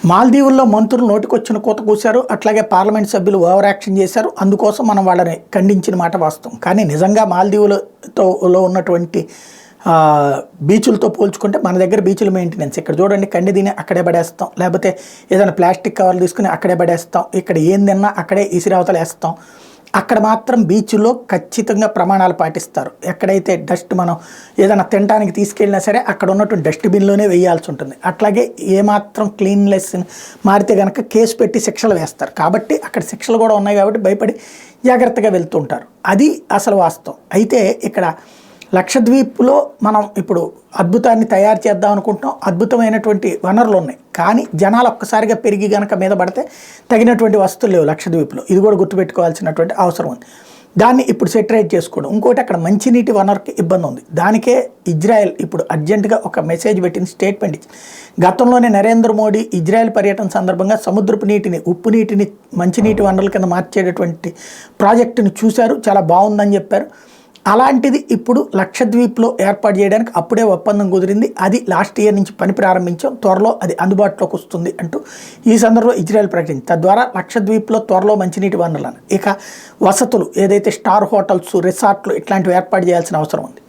మాల్దీవుల్లో మంత్రులు నోటికొచ్చిన కూత కూశారు. అట్లాగే పార్లమెంట్ సభ్యులు ఓవర్ యాక్షన్ చేశారు. అందుకోసం మనం వాళ్ళని ఖండించిన మాట వాస్తవం. కానీ నిజంగా మాల్దీవులతో ఉన్నటువంటి బీచులతో పోల్చుకుంటే మన దగ్గర బీచుల మెయింటెనెన్స్ ఇక్కడ చూడండి, కండి తిని అక్కడే పడేస్తాం, లేకపోతే ఏదైనా ప్లాస్టిక్ కవర్లు తీసుకుని అక్కడే పడేస్తాం, ఇక్కడ ఏం తిన్నా అక్కడే ఇసిరావతలు వేస్తాం. అక్కడ మాత్రం బీచ్లో ఖచ్చితంగా ప్రమాణాలు పాటిస్తారు. ఎక్కడైతే డస్ట్ మనం ఏదైనా తినడానికి తీసుకెళ్ళినా సరే అక్కడ ఉన్నటువంటి డస్ట్బిన్లోనే వేయాల్సి ఉంటుంది. అట్లాగే ఏమాత్రం క్లీన్లెస్ మారితే కనుక కేసు పెట్టి శిక్షలు వేస్తారు. కాబట్టి అక్కడ శిక్షలు కూడా ఉన్నాయి కాబట్టి భయపడి జాగ్రత్తగా వెళ్తుంటారు. అది అసలు వాస్తవం. అయితే ఇక్కడ లక్షద్వీప్లో మనం ఇప్పుడు అద్భుతాన్ని తయారు చేద్దాం అనుకుంటున్నాం. అద్భుతమైనటువంటి వనరులు ఉన్నాయి, కానీ జనాలు ఒక్కసారిగా పెరిగి గనక మీద పడితే తగినటువంటి వసతులు లేవు లక్షద్వీప్లో. ఇది కూడా గుర్తుపెట్టుకోవాల్సినటువంటి అవసరం ఉంది. దాన్ని ఇప్పుడు సెటరేట్ చేసుకోవడం. ఇంకోటి అక్కడ మంచినీటి వనరుకి ఇబ్బంది ఉంది. దానికే ఇజ్రాయెల్ ఇప్పుడు అర్జెంటుగా ఒక మెసేజ్ పెట్టింది, స్టేట్మెంట్ ఇచ్చింది. గతంలోనే నరేంద్ర మోడీ ఇజ్రాయెల్ పర్యటన సందర్భంగా సముద్రపు నీటిని, ఉప్పు నీటిని మంచినీటి వనరుల కింద మార్చేటటువంటి ప్రాజెక్టును చూశారు, చాలా బాగుందని చెప్పారు. అలాంటిది ఇప్పుడు లక్షద్వీప్లో ఏర్పాటు చేయడానికి అప్పుడే ఒప్పందం కుదిరింది. అది లాస్ట్ ఇయర్ నుంచి పని ప్రారంభించాం, త్వరలో అది అందుబాటులోకి వస్తుంది అంటూ ఈ సందర్భంలో ఇజ్రాయెల్ ప్రకటించింది. తద్వారా లక్షద్వీప్లో త్వరలో మంచినీటి వనరులను, ఇక వసతులు ఏదైతే స్టార్ హోటల్స్, రిసార్ట్లు ఇట్లాంటివి ఏర్పాటు చేయాల్సిన అవసరం ఉంది.